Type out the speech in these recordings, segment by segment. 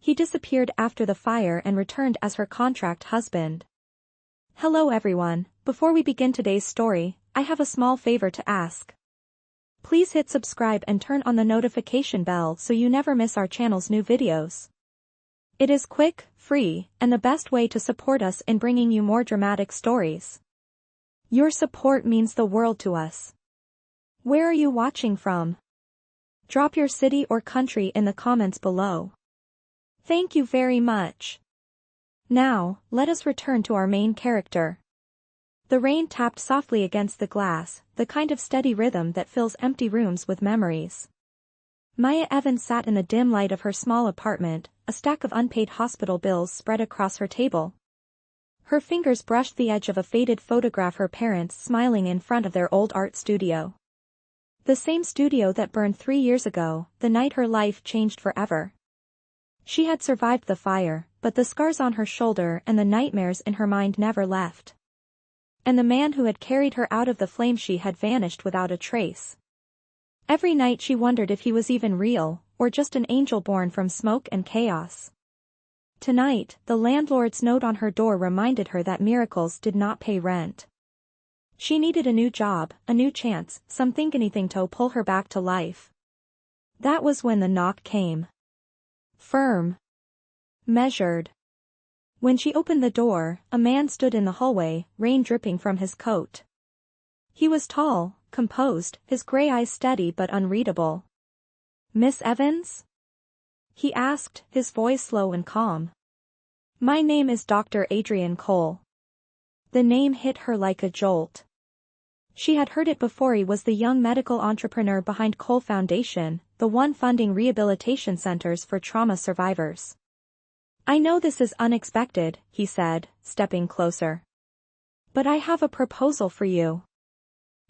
He disappeared after the fire and returned as her contract husband. Hello everyone, before we begin today's story, I have a small favor to ask. Please hit subscribe and turn on the notification bell so you never miss our channel's new videos. It is quick, free, and the best way to support us in bringing you more dramatic stories. Your support means the world to us. Where are you watching from? Drop your city or country in the comments below. Thank you very much. Now, let us return to our main character. The rain tapped softly against the glass, the kind of steady rhythm that fills empty rooms with memories. Maya Evans sat in the dim light of her small apartment, a stack of unpaid hospital bills spread across her table. Her fingers brushed the edge of a faded photograph, her parents smiling in front of their old art studio. The same studio that burned 3 years ago, the night her life changed forever. She had survived the fire, but the scars on her shoulder and the nightmares in her mind never left. And the man who had carried her out of the flames, she had vanished without a trace. Every night she wondered if he was even real, or just an angel born from smoke and chaos. Tonight, the landlord's note on her door reminded her that miracles did not pay rent. She needed a new job, a new chance, anything to pull her back to life. That was when the knock came. Firm. Measured. When she opened the door, a man stood in the hallway, rain dripping from his coat. He was tall, composed, his gray eyes steady but unreadable. "Miss Evans?" he asked, his voice slow and calm. "My name is Dr. Adrian Cole." The name hit her like a jolt. She had heard it before. He was the young medical entrepreneur behind Cole Foundation, the one funding rehabilitation centers for trauma survivors. "I know this is unexpected," he said, stepping closer. "But I have a proposal for you."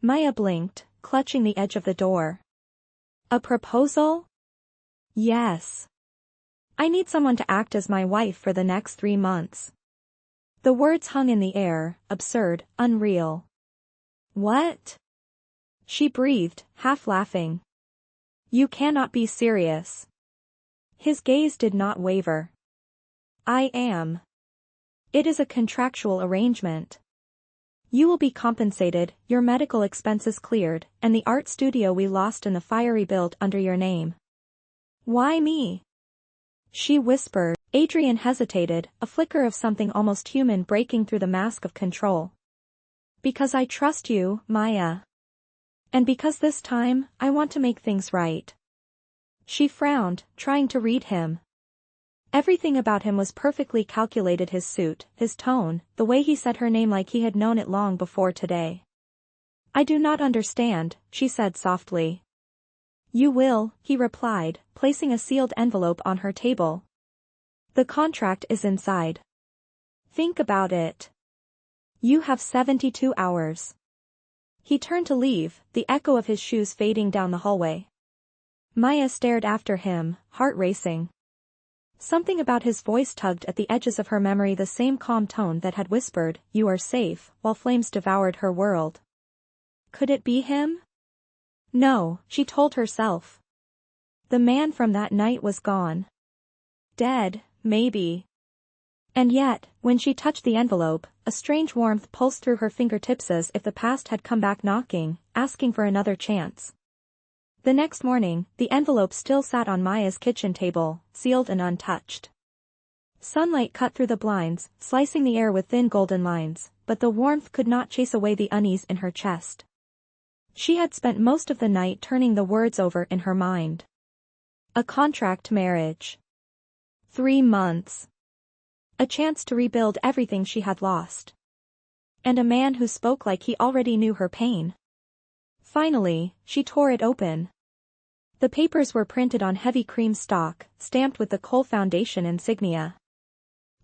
Maya blinked, clutching the edge of the door. "A proposal?" "Yes. I need someone to act as my wife for the next 3 months." The words hung in the air, absurd, unreal. "What?" she breathed, half laughing. "You cannot be serious." His gaze did not waver. "I am. It is a contractual arrangement. You will be compensated, your medical expenses cleared, and the art studio we lost in the fire rebuilt under your name." "Why me?" she whispered. Adrian hesitated, a flicker of something almost human breaking through the mask of control. "Because I trust you, Maya. And because this time, I want to make things right." She frowned, trying to read him. Everything about him was perfectly calculated: his suit, his tone, the way he said her name like he had known it long before today. "I do not understand," she said softly. "You will," he replied, placing a sealed envelope on her table. "The contract is inside. Think about it. You have 72 hours. He turned to leave, the echo of his shoes fading down the hallway. Maya stared after him, heart racing. Something about his voice tugged at the edges of her memory, the same calm tone that had whispered, "You are safe," while flames devoured her world. Could it be him? No, she told herself. The man from that night was gone. Dead, maybe. And yet, when she touched the envelope, a strange warmth pulsed through her fingertips, as if the past had come back knocking, asking for another chance. The next morning, the envelope still sat on Maya's kitchen table, sealed and untouched. Sunlight cut through the blinds, slicing the air with thin golden lines, but the warmth could not chase away the unease in her chest. She had spent most of the night turning the words over in her mind. A contract marriage. 3 months. A chance to rebuild everything she had lost. And a man who spoke like he already knew her pain. Finally, she tore it open. The papers were printed on heavy cream stock, stamped with the Cole Foundation insignia.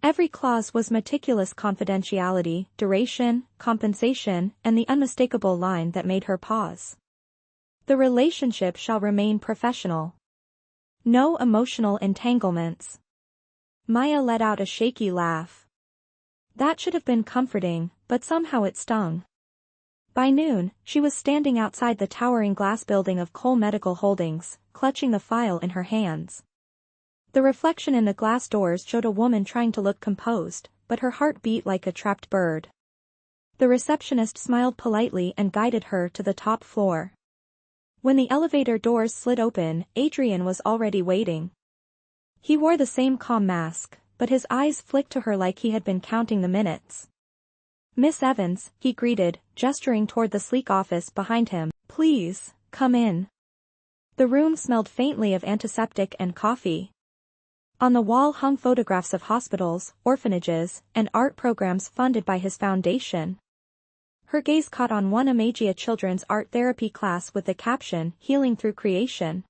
Every clause was meticulous: confidentiality, duration, compensation, and the unmistakable line that made her pause. The relationship shall remain professional. No emotional entanglements. Maya let out a shaky laugh. That should have been comforting, but somehow it stung. By noon, she was standing outside the towering glass building of Cole Medical Holdings, clutching the file in her hands. The reflection in the glass doors showed a woman trying to look composed, but her heart beat like a trapped bird. The receptionist smiled politely and guided her to the top floor. When the elevator doors slid open, Adrian was already waiting. He wore the same calm mask, but his eyes flicked to her like he had been counting the minutes. "Miss Evans," he greeted, gesturing toward the sleek office behind him. "Please, come in." The room smelled faintly of antiseptic and coffee. On the wall hung photographs of hospitals, orphanages, and art programs funded by his foundation. Her gaze caught on one Imagia children's art therapy class with the caption, "Healing Through Creation."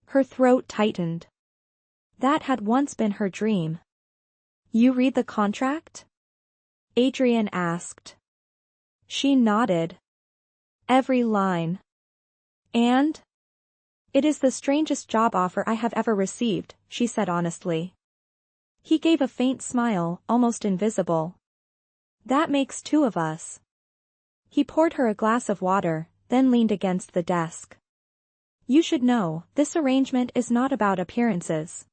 Her throat tightened. That had once been her dream. "You read the contract?" Adrian asked. She nodded. "Every line." "And?" "It is the strangest job offer I have ever received," she said honestly. He gave a faint smile, almost invisible. "That makes two of us." He poured her a glass of water, then leaned against the desk. "You should know, this arrangement is not about appearances.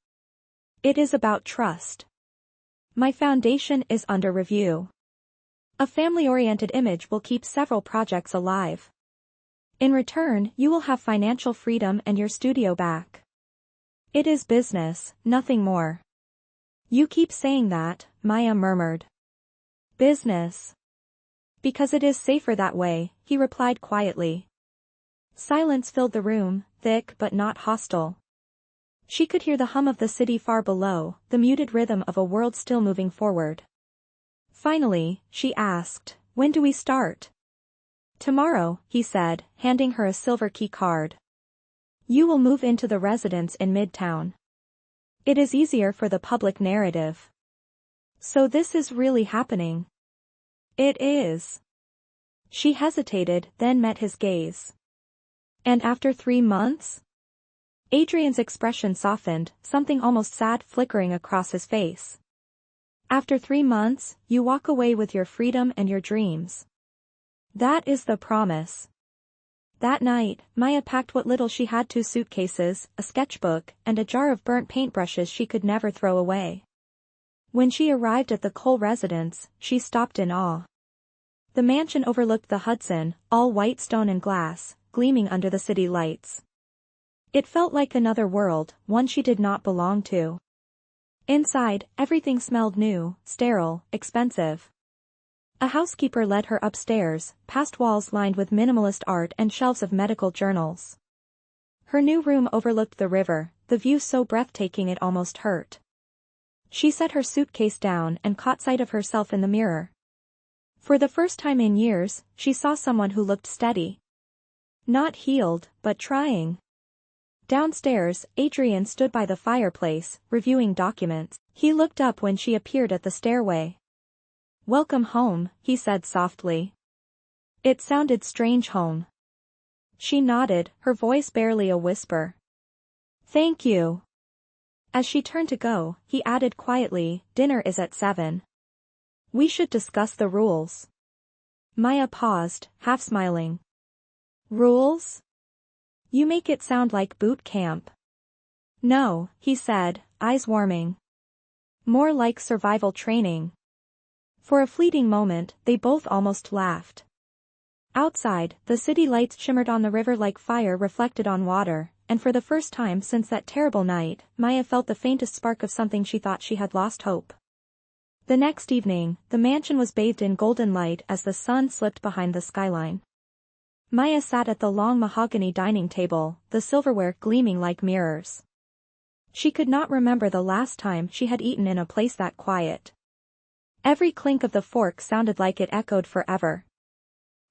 It is about trust. My foundation is under review. A family-oriented image will keep several projects alive. In return, you will have financial freedom and your studio back. It is business, nothing more." "You keep saying that," Maya murmured. "Business. Because it is safer that way," he replied quietly. Silence filled the room, thick but not hostile. She could hear the hum of the city far below, the muted rhythm of a world still moving forward. Finally, she asked, "When do we start?" "Tomorrow," he said, handing her a silver key card. "You will move into the residence in Midtown. It is easier for the public narrative." "So this is really happening?" "It is." She hesitated, then met his gaze. "And after 3 months?" Adrian's expression softened, something almost sad flickering across his face. "After 3 months, you walk away with your freedom and your dreams. That is the promise." That night, Maya packed what little she had: 2 suitcases, a sketchbook, and a jar of burnt paintbrushes she could never throw away. When she arrived at the Cole residence, she stopped in awe. The mansion overlooked the Hudson, all white stone and glass, gleaming under the city lights. It felt like another world, one she did not belong to. Inside, everything smelled new, sterile, expensive. A housekeeper led her upstairs, past walls lined with minimalist art and shelves of medical journals. Her new room overlooked the river, the view so breathtaking it almost hurt. She set her suitcase down and caught sight of herself in the mirror. For the first time in years, she saw someone who looked steady. Not healed, but trying. Downstairs, Adrian stood by the fireplace, reviewing documents. He looked up when she appeared at the stairway. "Welcome home," he said softly. It sounded strange, home. She nodded, her voice barely a whisper. "Thank you." As she turned to go, he added quietly, "Dinner is at 7. We should discuss the rules." Maya paused, half smiling. "Rules? You make it sound like boot camp." "No," he said, eyes warming. "More like survival training." For a fleeting moment, they both almost laughed. Outside, the city lights shimmered on the river like fire reflected on water, and for the first time since that terrible night, Maya felt the faintest spark of something she thought she had lost hope. The next evening, the mansion was bathed in golden light as the sun slipped behind the skyline. Maya sat at the long mahogany dining table, the silverware gleaming like mirrors. She could not remember the last time she had eaten in a place that quiet. Every clink of the fork sounded like it echoed forever.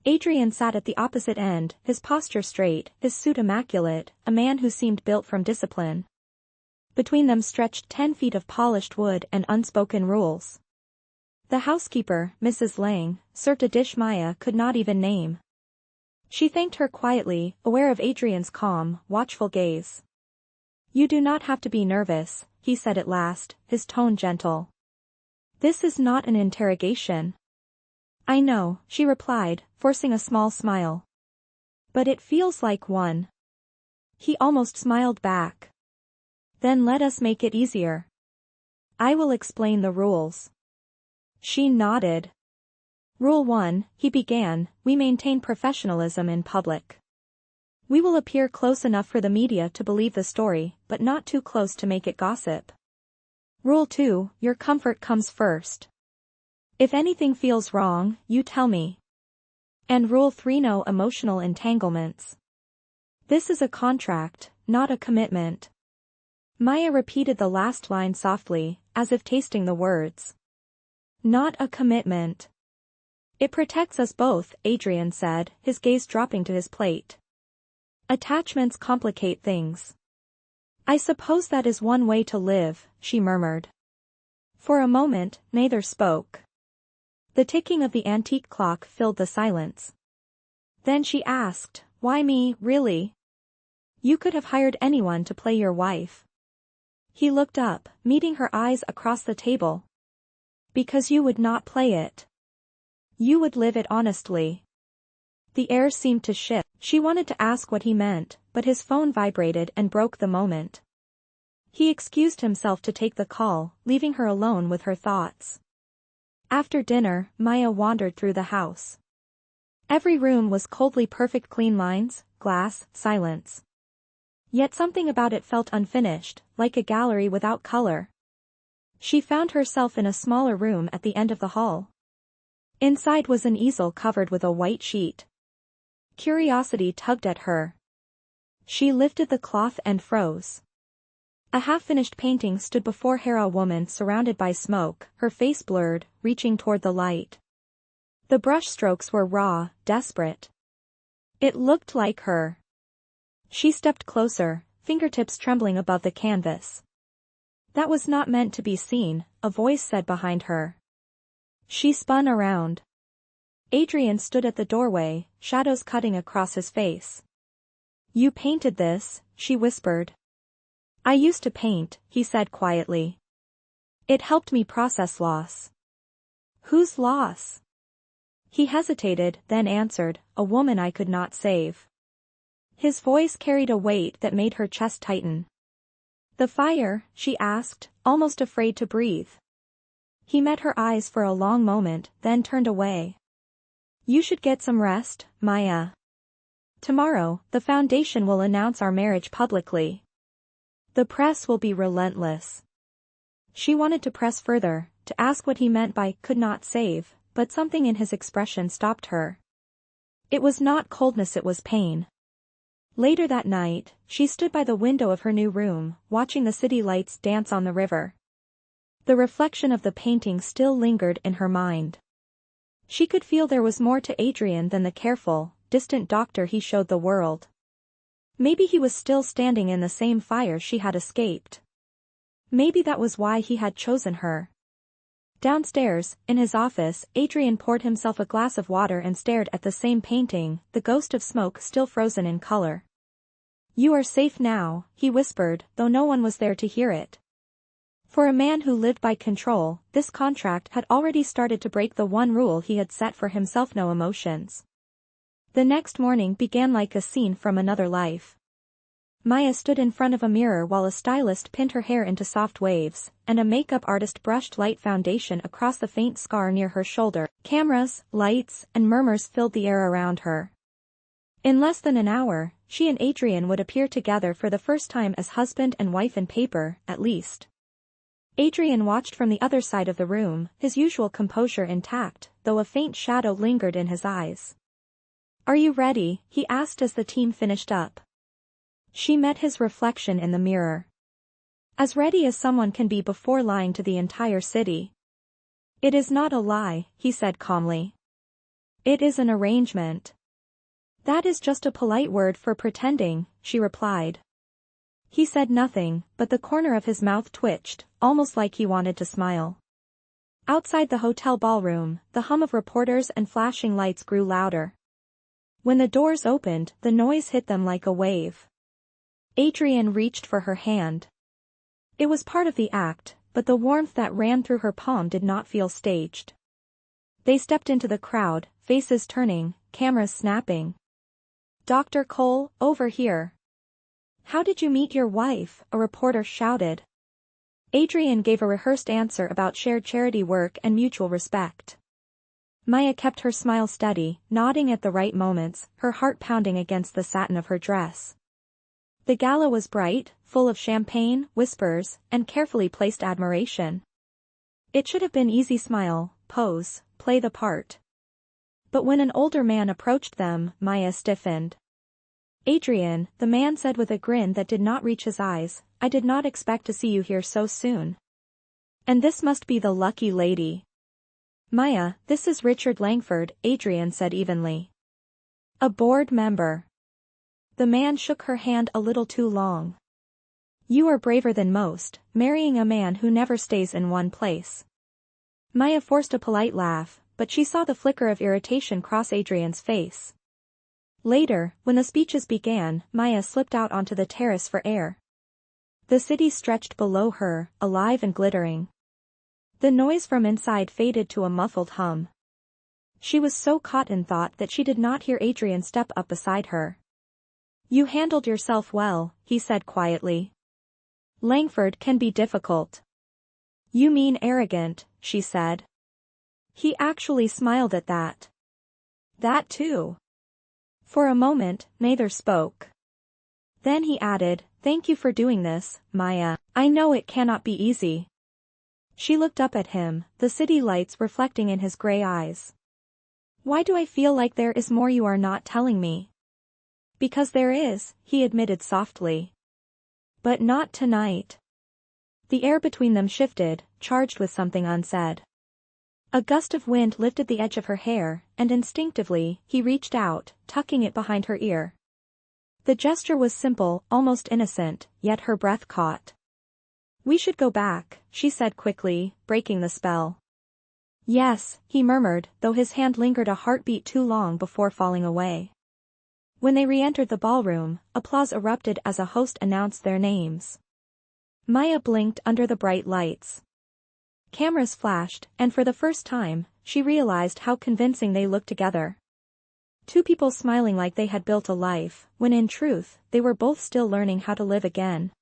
Adrian sat at the opposite end, his posture straight, his suit immaculate, a man who seemed built from discipline. Between them stretched 10 feet of polished wood and unspoken rules. The housekeeper, Mrs. Lang, served a dish Maya could not even name. She thanked her quietly, aware of Adrian's calm, watchful gaze. "You do not have to be nervous," he said at last, his tone gentle. "This is not an interrogation." "I know," she replied, forcing a small smile. "But it feels like one." He almost smiled back. Then let us make it easier. I will explain the rules. She nodded. Rule 1, he began, we maintain professionalism in public. We will appear close enough for the media to believe the story, but not too close to make it gossip. Rule 2, your comfort comes first. If anything feels wrong, you tell me. And Rule 3, no emotional entanglements. This is a contract, not a commitment. Maya repeated the last line softly, as if tasting the words. Not a commitment. It protects us both, Adrian said, his gaze dropping to his plate. Attachments complicate things. I suppose that is one way to live, she murmured. For a moment, neither spoke. The ticking of the antique clock filled the silence. Then she asked, why me, really? You could have hired anyone to play your wife. He looked up, meeting her eyes across the table. Because you would not play it. You would live it honestly. The air seemed to shift. She wanted to ask what he meant, but his phone vibrated and broke the moment. He excused himself to take the call, leaving her alone with her thoughts. After dinner, Maya wandered through the house. Every room was coldly perfect, clean lines, glass, silence. Yet something about it felt unfinished, like a gallery without color. She found herself in a smaller room at the end of the hall. Inside was an easel covered with a white sheet. Curiosity tugged at her. She lifted the cloth and froze. A half-finished painting stood before her, a woman surrounded by smoke, her face blurred, reaching toward the light. The brushstrokes were raw, desperate. It looked like her. She stepped closer, fingertips trembling above the canvas. That was not meant to be seen, a voice said behind her. She spun around. Adrian stood at the doorway, shadows cutting across his face. You painted this, she whispered. I used to paint, he said quietly. It helped me process loss. Whose loss? He hesitated, then answered, a woman I could not save. His voice carried a weight that made her chest tighten. The fire, she asked, almost afraid to breathe. He met her eyes for a long moment, then turned away. You should get some rest, Maya. Tomorrow, the foundation will announce our marriage publicly. The press will be relentless. She wanted to press further, to ask what he meant by could not save, but something in his expression stopped her. It was not coldness, it was pain. Later that night, she stood by the window of her new room, watching the city lights dance on the river. The reflection of the painting still lingered in her mind. She could feel there was more to Adrian than the careful, distant doctor he showed the world. Maybe he was still standing in the same fire she had escaped. Maybe that was why he had chosen her. Downstairs, in his office, Adrian poured himself a glass of water and stared at the same painting, the ghost of smoke still frozen in color. You are safe now, he whispered, though no one was there to hear it. For a man who lived by control, this contract had already started to break the one rule he had set for himself: no emotions. The next morning began like a scene from another life. Maya stood in front of a mirror while a stylist pinned her hair into soft waves, and a makeup artist brushed light foundation across the faint scar near her shoulder. Cameras, lights, and murmurs filled the air around her. In less than an hour, she and Adrian would appear together for the first time as husband and wife in paper, at least. Adrian watched from the other side of the room, his usual composure intact, though a faint shadow lingered in his eyes. Are you ready? He asked as the team finished up. She met his reflection in the mirror. As ready as someone can be before lying to the entire city. It is not a lie, he said calmly. It is an arrangement. That is just a polite word for pretending, she replied. He said nothing, but the corner of his mouth twitched, almost like he wanted to smile. Outside the hotel ballroom, the hum of reporters and flashing lights grew louder. When the doors opened, the noise hit them like a wave. Adrian reached for her hand. It was part of the act, but the warmth that ran through her palm did not feel staged. They stepped into the crowd, faces turning, cameras snapping. Dr. Cole, over here. "How did you meet your wife?" a reporter shouted. Adrian gave a rehearsed answer about shared charity work and mutual respect. Maya kept her smile steady, nodding at the right moments, her heart pounding against the satin of her dress. The gala was bright, full of champagne, whispers, and carefully placed admiration. It should have been easy: smile, pose, play the part. But when an older man approached them, Maya stiffened. "Adrian," the man said with a grin that did not reach his eyes, "I did not expect to see you here so soon. And this must be the lucky lady." "Maya, this is Richard Langford," Adrian said evenly. "A board member." The man shook her hand a little too long. "You are braver than most, marrying a man who never stays in one place." Maya forced a polite laugh, but she saw the flicker of irritation cross Adrian's face. Later, when the speeches began, Maya slipped out onto the terrace for air. The city stretched below her, alive and glittering. The noise from inside faded to a muffled hum. She was so caught in thought that she did not hear Adrian step up beside her. "You handled yourself well," he said quietly. "Langford can be difficult." "You mean arrogant," she said. He actually smiled at that. "That too." For a moment, neither spoke. Then he added, "Thank you for doing this, Maya. I know it cannot be easy." She looked up at him, the city lights reflecting in his gray eyes. "Why do I feel like there is more you are not telling me?" "Because there is," he admitted softly. "But not tonight." The air between them shifted, charged with something unsaid. A gust of wind lifted the edge of her hair, and instinctively, he reached out, tucking it behind her ear. The gesture was simple, almost innocent, yet her breath caught. "We should go back," she said quickly, breaking the spell. "Yes," he murmured, though his hand lingered a heartbeat too long before falling away. When they re-entered the ballroom, applause erupted as a host announced their names. Maya blinked under the bright lights. Cameras flashed, and for the first time, she realized how convincing they looked together. Two people smiling like they had built a life, when in truth, they were both still learning how to live again.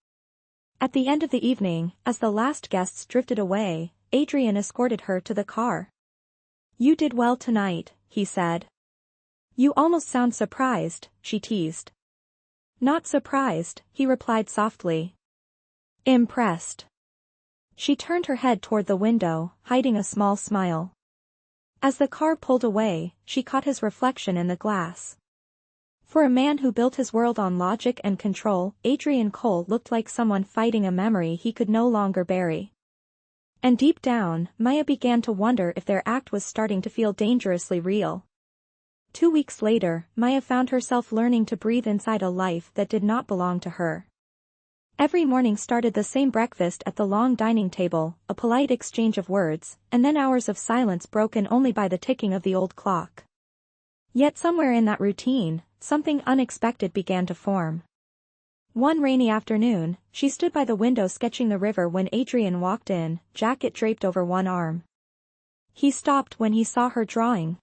At the end of the evening, as the last guests drifted away, Adrian escorted her to the car. "You did well tonight," he said. "You almost sound surprised," she teased. "Not surprised," he replied softly. "Impressed." She turned her head toward the window, hiding a small smile. As the car pulled away, she caught his reflection in the glass. For a man who built his world on logic and control, Adrian Cole looked like someone fighting a memory he could no longer bury. And deep down, Maya began to wonder if their act was starting to feel dangerously real. 2 weeks later, Maya found herself learning to breathe inside a life that did not belong to her. Every morning started the same: breakfast at the long dining table, a polite exchange of words, and then hours of silence broken only by the ticking of the old clock. Yet somewhere in that routine, something unexpected began to form. One rainy afternoon, she stood by the window sketching the river when Adrian walked in, jacket draped over one arm. He stopped when he saw her drawing.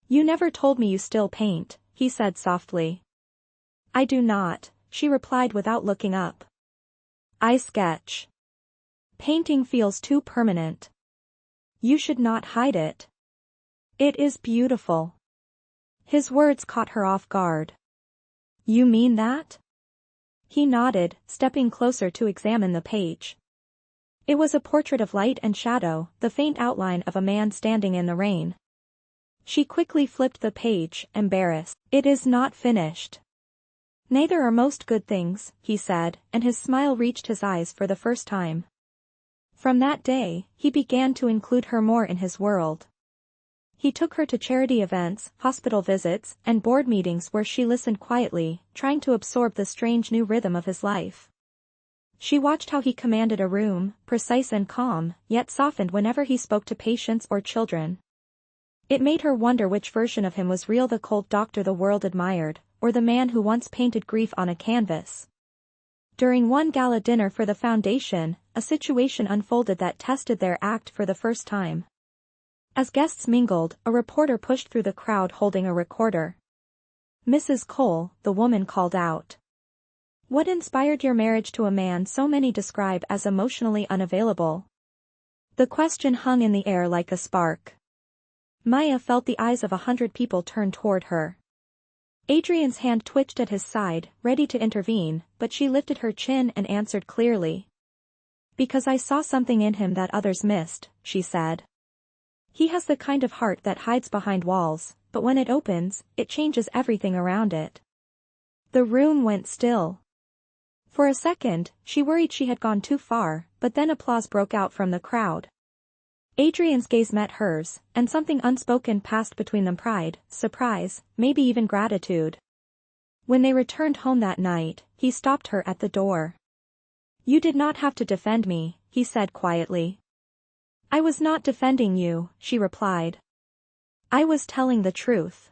"You never told me you still paint," he said softly. "I do not," she replied without looking up. "I sketch. Painting feels too permanent. You should not hide it. It is beautiful." His words caught her off guard. "You mean that?" He nodded, stepping closer to examine the page. It was a portrait of light and shadow, the faint outline of a man standing in the rain. She quickly flipped the page, embarrassed. "It is not finished." "Neither are most good things," he said, and his smile reached his eyes for the first time. From that day, he began to include her more in his world. He took her to charity events, hospital visits, and board meetings where she listened quietly, trying to absorb the strange new rhythm of his life. She watched how he commanded a room, precise and calm, yet softened whenever he spoke to patients or children. It made her wonder which version of him was real: the cold doctor the world admired, or the man who once painted grief on a canvas. During one gala dinner for the foundation, a situation unfolded that tested their act for the first time. As guests mingled, a reporter pushed through the crowd holding a recorder. "Mrs. Cole," the woman called out. What inspired your marriage to a man so many describe as emotionally unavailable? The question hung in the air like a spark. Maya felt the eyes of 100 people turn toward her. Adrian's hand twitched at his side, ready to intervene, but she lifted her chin and answered clearly. Because I saw something in him that others missed, she said. He has the kind of heart that hides behind walls, but when it opens, it changes everything around it. The room went still. For a second, she worried she had gone too far, but then applause broke out from the crowd. Adrian's gaze met hers, and something unspoken passed between them: pride, surprise, maybe even gratitude. When they returned home that night, he stopped her at the door. You did not have to defend me, he said quietly. I was not defending you, she replied. I was telling the truth.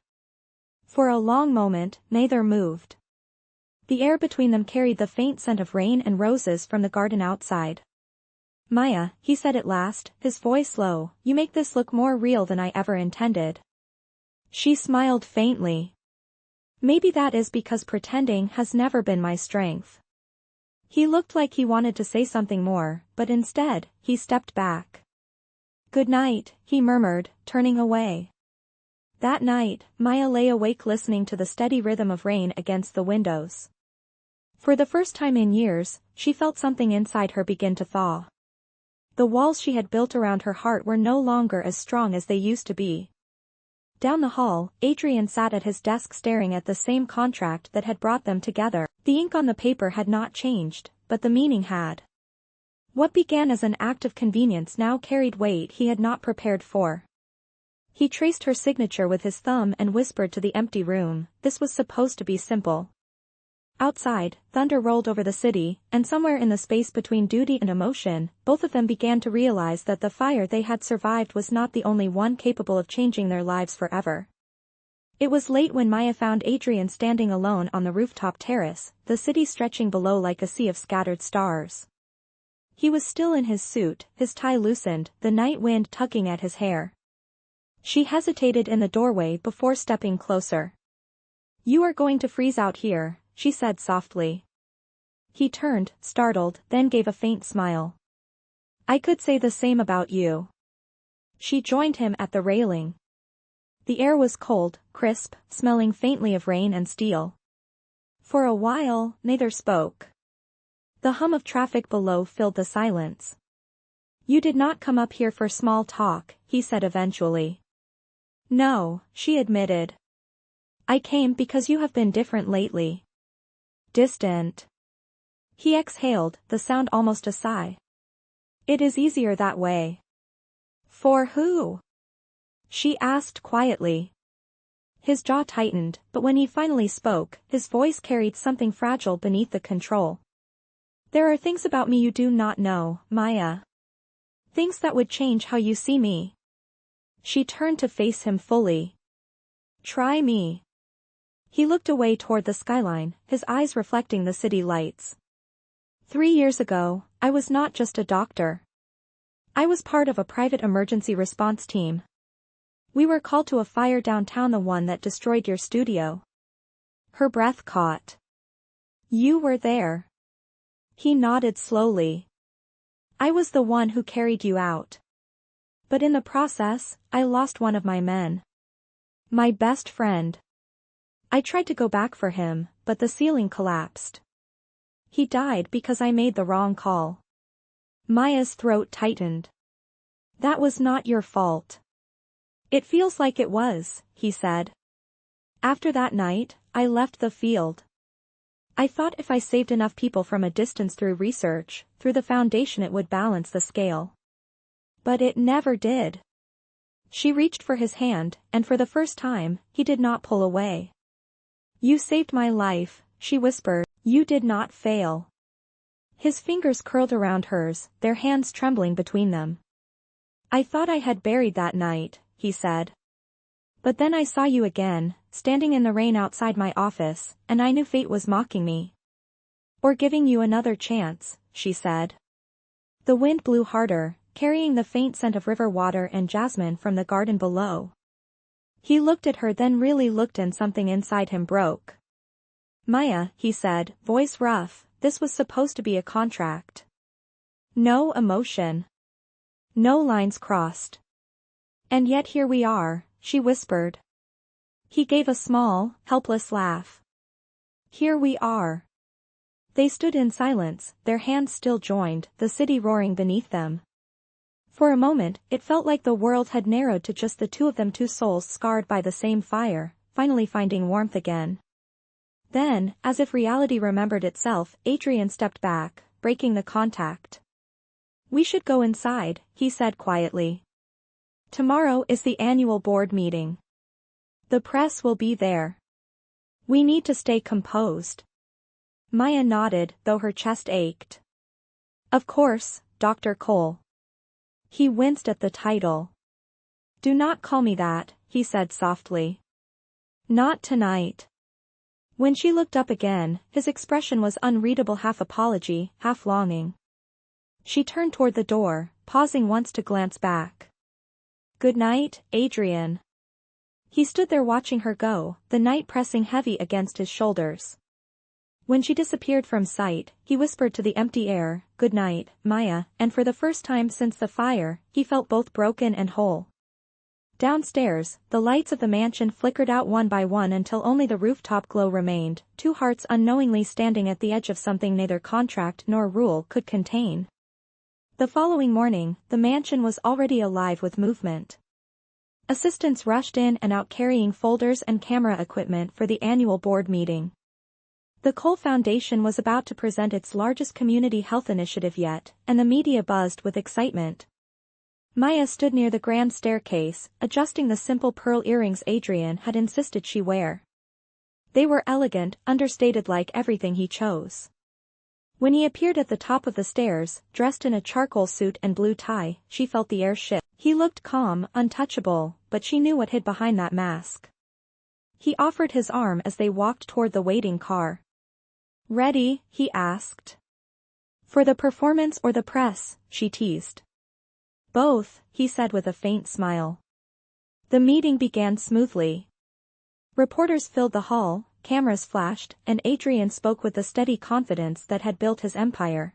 For a long moment, neither moved. The air between them carried the faint scent of rain and roses from the garden outside. Maya, he said at last, his voice low, you make this look more real than I ever intended. She smiled faintly. Maybe that is because pretending has never been my strength. He looked like he wanted to say something more, but instead, he stepped back. Good night, he murmured, turning away. That night, Maya lay awake listening to the steady rhythm of rain against the windows. For the first time in years, she felt something inside her begin to thaw. The walls she had built around her heart were no longer as strong as they used to be. Down the hall, Adrian sat at his desk staring at the same contract that had brought them together. The ink on the paper had not changed, but the meaning had. What began as an act of convenience now carried weight he had not prepared for. He traced her signature with his thumb and whispered to the empty room, this was supposed to be simple. Outside, thunder rolled over the city, and somewhere in the space between duty and emotion, both of them began to realize that the fire they had survived was not the only one capable of changing their lives forever. It was late when Maya found Adrian standing alone on the rooftop terrace, the city stretching below like a sea of scattered stars. He was still in his suit, his tie loosened, the night wind tugging at his hair. She hesitated in the doorway before stepping closer. You are going to freeze out here, she said softly. He turned, startled, then gave a faint smile. I could say the same about you. She joined him at the railing. The air was cold, crisp, smelling faintly of rain and steel. For a while, neither spoke. The hum of traffic below filled the silence. You did not come up here for small talk, he said eventually. No, she admitted. I came because you have been different lately. Distant. He exhaled, the sound almost a sigh. It is easier that way. For who? She asked quietly. His jaw tightened, but when he finally spoke, his voice carried something fragile beneath the control. There are things about me you do not know, Maya. Things that would change how you see me. She turned to face him fully. Try me. He looked away toward the skyline, his eyes reflecting the city lights. 3 years ago, I was not just a doctor. I was part of a private emergency response team. We were called to a fire downtown, the one that destroyed your studio. Her breath caught. You were there. He nodded slowly. I was the one who carried you out. But in the process, I lost one of my men. My best friend. I tried to go back for him, but the ceiling collapsed. He died because I made the wrong call. Maya's throat tightened. That was not your fault. It feels like it was, he said. After that night, I left the field. I thought if I saved enough people from a distance through research, through the foundation, it would balance the scale. But it never did. She reached for his hand, and for the first time, he did not pull away. You saved my life, she whispered. You did not fail. His fingers curled around hers, their hands trembling between them. I thought I had buried that night, he said. But then I saw you again, standing in the rain outside my office, and I knew fate was mocking me. Or giving you another chance, she said. The wind blew harder, carrying the faint scent of river water and jasmine from the garden below. He looked at her, then really looked, and something inside him broke. Maya, he said, voice rough, this was supposed to be a contract. No emotion. No lines crossed. And yet here we are, she whispered. He gave a small, helpless laugh. Here we are. They stood in silence, their hands still joined, the city roaring beneath them. For a moment, it felt like the world had narrowed to just the two of them, two souls scarred by the same fire, finally finding warmth again. Then, as if reality remembered itself, Adrian stepped back, breaking the contact. We should go inside, he said quietly. Tomorrow is the annual board meeting. The press will be there. We need to stay composed. Maya nodded, though her chest ached. Of course, Dr. Cole. He winced at the title. Do not call me that, he said softly. Not tonight. When she looked up again, his expression was unreadable, half apology, half longing. She turned toward the door, pausing once to glance back. Good night, Adrian. He stood there watching her go, the night pressing heavy against his shoulders. When she disappeared from sight, he whispered to the empty air, Good night, Maya, and for the first time since the fire, he felt both broken and whole. Downstairs, the lights of the mansion flickered out one by one until only the rooftop glow remained, two hearts unknowingly standing at the edge of something neither contract nor rule could contain. The following morning, the mansion was already alive with movement. Assistants rushed in and out carrying folders and camera equipment for the annual board meeting. The Cole Foundation was about to present its largest community health initiative yet, and the media buzzed with excitement. Maya stood near the grand staircase, adjusting the simple pearl earrings Adrian had insisted she wear. They were elegant, understated, like everything he chose. When he appeared at the top of the stairs, dressed in a charcoal suit and blue tie, she felt the air shift. He looked calm, untouchable, but she knew what hid behind that mask. He offered his arm as they walked toward the waiting car. Ready? He asked. For the performance or the press? She teased. Both, he said with a faint smile. The meeting began smoothly. Reporters filled the hall, cameras flashed, and Adrian spoke with the steady confidence that had built his empire.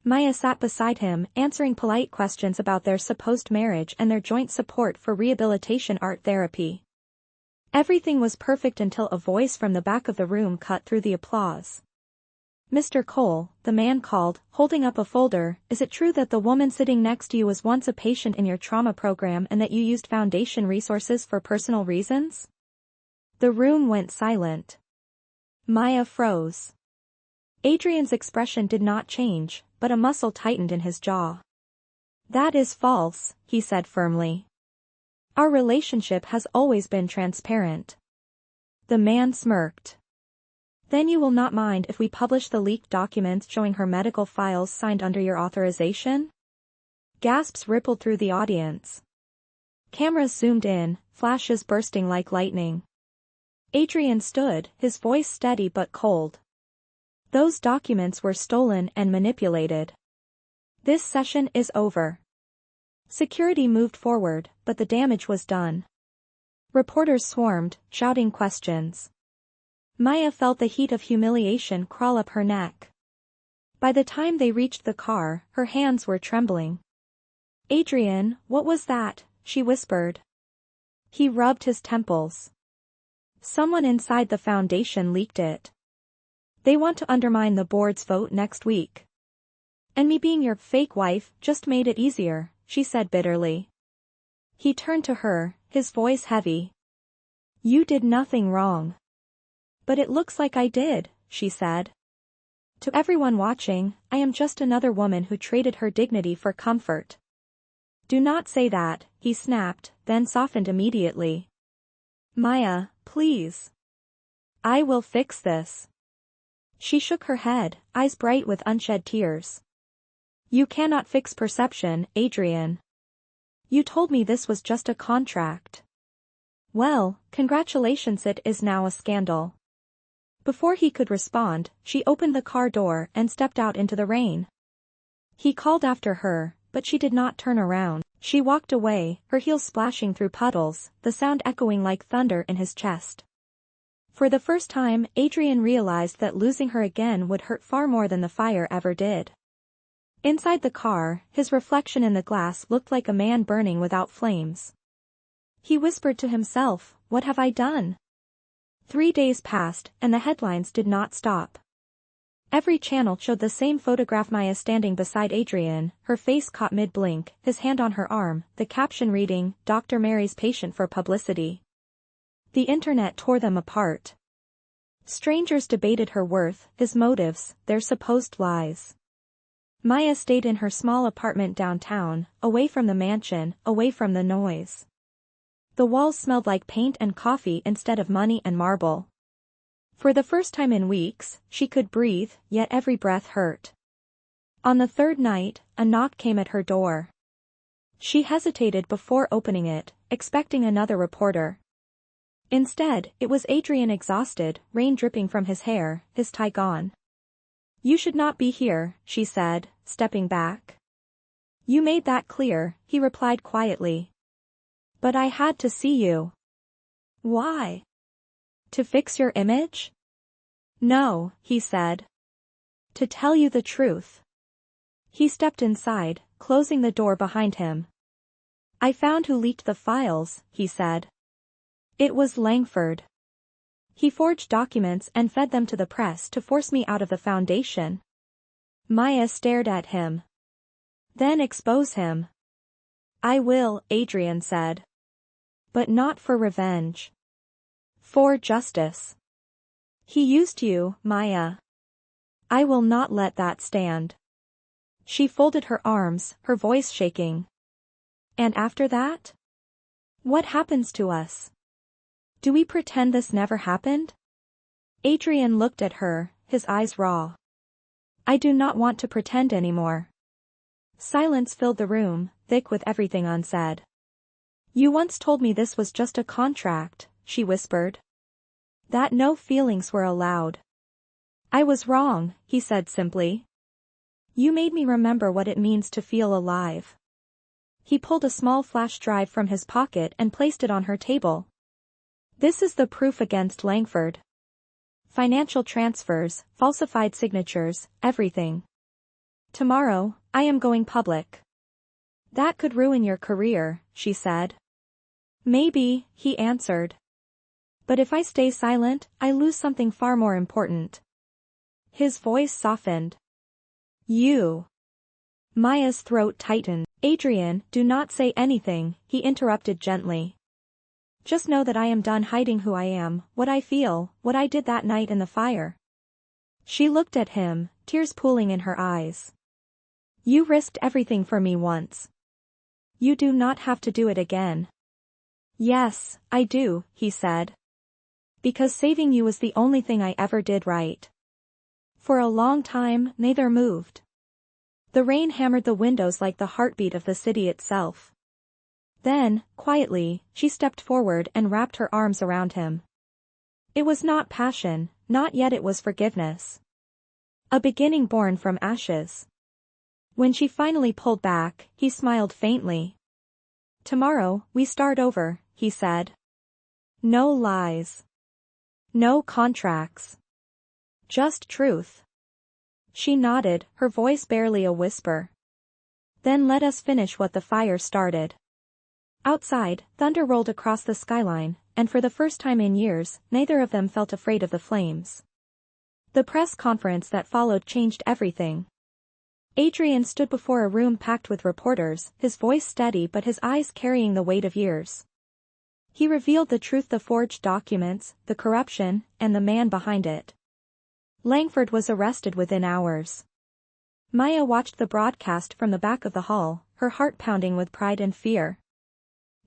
Maya sat beside him, answering polite questions about their supposed marriage and their joint support for rehabilitation art therapy. Everything was perfect until a voice from the back of the room cut through the applause. Mr. Cole, the man called, holding up a folder, is it true that the woman sitting next to you was once a patient in your trauma program and that you used foundation resources for personal reasons? The room went silent. Maya froze. Adrian's expression did not change, but a muscle tightened in his jaw. That is false, he said firmly. Our relationship has always been transparent. The man smirked. Then you will not mind if we publish the leaked documents showing her medical files signed under your authorization? Gasps rippled through the audience. Cameras zoomed in, flashes bursting like lightning. Adrian stood, his voice steady but cold. Those documents were stolen and manipulated. This session is over. Security moved forward, but the damage was done. Reporters swarmed, shouting questions. Maya felt the heat of humiliation crawl up her neck. By the time they reached the car, her hands were trembling. Adrian, what was that? She whispered. He rubbed his temples. Someone inside the foundation leaked it. They want to undermine the board's vote next week. And me being your fake wife just made it easier, she said bitterly. He turned to her, his voice heavy. You did nothing wrong. But it looks like I did, she said. To everyone watching, I am just another woman who traded her dignity for comfort. Do not say that, he snapped, then softened immediately. Maya, please. I will fix this. She shook her head, eyes bright with unshed tears. You cannot fix perception, Adrian. You told me this was just a contract. Well, congratulations, it is now a scandal. Before he could respond, she opened the car door and stepped out into the rain. He called after her, but she did not turn around. She walked away, her heels splashing through puddles, the sound echoing like thunder in his chest. For the first time, Adrian realized that losing her again would hurt far more than the fire ever did. Inside the car, his reflection in the glass looked like a man burning without flames. He whispered to himself, "What have I done?" 3 days passed, and the headlines did not stop. Every channel showed the same photograph: Maya standing beside Adrian, her face caught mid-blink, his hand on her arm, the caption reading, "Dr. marries patient for publicity." The internet tore them apart. Strangers debated her worth, his motives, their supposed lies. Maya stayed in her small apartment downtown, away from the mansion, away from the noise. The walls smelled like paint and coffee instead of money and marble. For the first time in weeks, she could breathe, yet every breath hurt. On the third night, a knock came at her door. She hesitated before opening it, expecting another reporter. Instead, it was Adrian, exhausted, rain dripping from his hair, his tie gone. "You should not be here," she said, stepping back. "You made that clear," he replied quietly. "But I had to see you." "Why? To fix your image?" "No," he said. "To tell you the truth." He stepped inside, closing the door behind him. "I found who leaked the files," he said. "It was Langford. He forged documents and fed them to the press to force me out of the foundation." Maya stared at him. "Then expose him." "I will," Adrian said. "But not for revenge. For justice. He used you, Maya. I will not let that stand." She folded her arms, her voice shaking. "And after that? What happens to us? Do we pretend this never happened?" Adrian looked at her, his eyes raw. "I do not want to pretend anymore." Silence filled the room, thick with everything unsaid. "You once told me this was just a contract," she whispered. "That no feelings were allowed." "I was wrong," he said simply. "You made me remember what it means to feel alive." He pulled a small flash drive from his pocket and placed it on her table. "This is the proof against Langford. Financial transfers, falsified signatures, everything. Tomorrow, I am going public." "That could ruin your career," she said. "Maybe," he answered. "But if I stay silent, I lose something far more important." His voice softened. "You." Maya's throat tightened. "Adrian, do not say anything," he interrupted gently. "Just know that I am done hiding who I am, what I feel, what I did that night in the fire." She looked at him, tears pooling in her eyes. "You risked everything for me once. You do not have to do it again." "Yes, I do," he said. "Because saving you was the only thing I ever did right." For a long time, neither moved. The rain hammered the windows like the heartbeat of the city itself. Then, quietly, she stepped forward and wrapped her arms around him. It was not passion, not yet, it was forgiveness. A beginning born from ashes. When she finally pulled back, he smiled faintly. "Tomorrow, we start over," he said. "No lies. No contracts. Just truth." She nodded, her voice barely a whisper. "Then let us finish what the fire started." Outside, thunder rolled across the skyline, and for the first time in years, neither of them felt afraid of the flames. The press conference that followed changed everything. Adrian stood before a room packed with reporters, his voice steady but his eyes carrying the weight of years. He revealed the truth: the forged documents, the corruption, and the man behind it. Langford was arrested within hours. Maya watched the broadcast from the back of the hall, her heart pounding with pride and fear.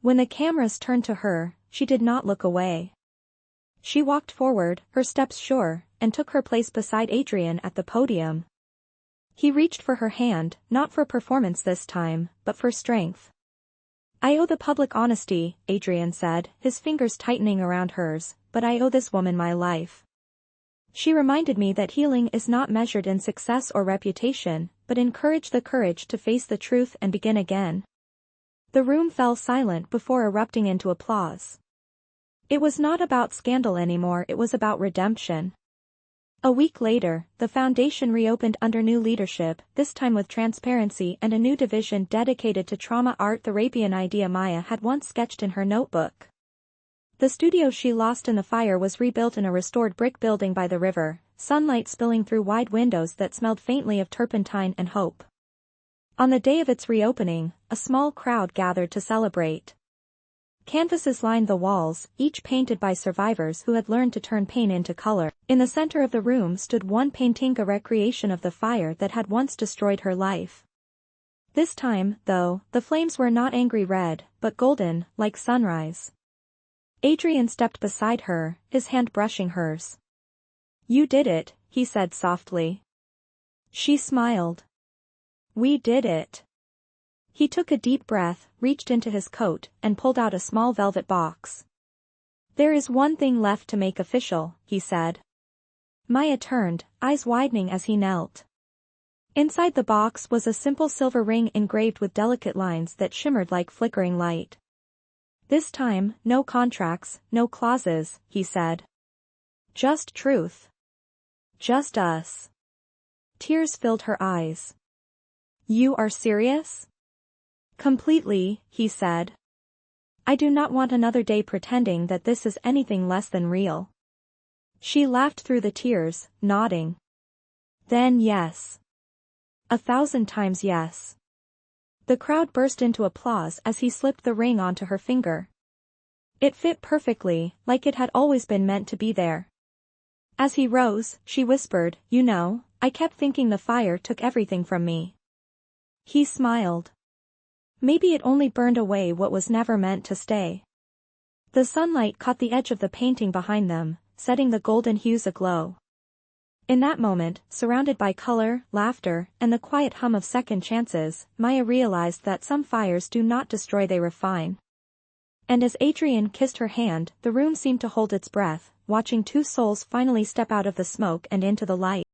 When the cameras turned to her, she did not look away. She walked forward, her steps sure, and took her place beside Adrian at the podium. He reached for her hand, not for performance this time, but for strength. "I owe the public honesty," Adrian said, his fingers tightening around hers, "but I owe this woman my life. She reminded me that healing is not measured in success or reputation, but in courage, the courage to face the truth and begin again." The room fell silent before erupting into applause. It was not about scandal anymore, it was about redemption. A week later, the foundation reopened under new leadership, this time with transparency and a new division dedicated to trauma art. The Arabian idea Maya had once sketched in her notebook. The studio she lost in the fire was rebuilt in a restored brick building by the river, sunlight spilling through wide windows that smelled faintly of turpentine and hope. On the day of its reopening, a small crowd gathered to celebrate. Canvases lined the walls, each painted by survivors who had learned to turn pain into color. In the center of the room stood one painting, a recreation of the fire that had once destroyed her life. This time, though, the flames were not angry red, but golden, like sunrise. Adrian stepped beside her, his hand brushing hers. "You did it," he said softly. She smiled. "We did it." He took a deep breath, reached into his coat, and pulled out a small velvet box. "There is one thing left to make official," he said. Maya turned, eyes widening as he knelt. Inside the box was a simple silver ring engraved with delicate lines that shimmered like flickering light. "This time, no contracts, no clauses," he said. "Just truth. Just us." Tears filled her eyes. "You are serious?" "Completely," he said. "I do not want another day pretending that this is anything less than real." She laughed through the tears, nodding. "Then yes. 1,000 times yes." The crowd burst into applause as he slipped the ring onto her finger. It fit perfectly, like it had always been meant to be there. As he rose, she whispered, "You know, I kept thinking the fire took everything from me." He smiled. "Maybe it only burned away what was never meant to stay." The sunlight caught the edge of the painting behind them, setting the golden hues aglow. In that moment, surrounded by color, laughter, and the quiet hum of second chances, Maya realized that some fires do not destroy, they refine. And as Adrian kissed her hand, the room seemed to hold its breath, watching two souls finally step out of the smoke and into the light.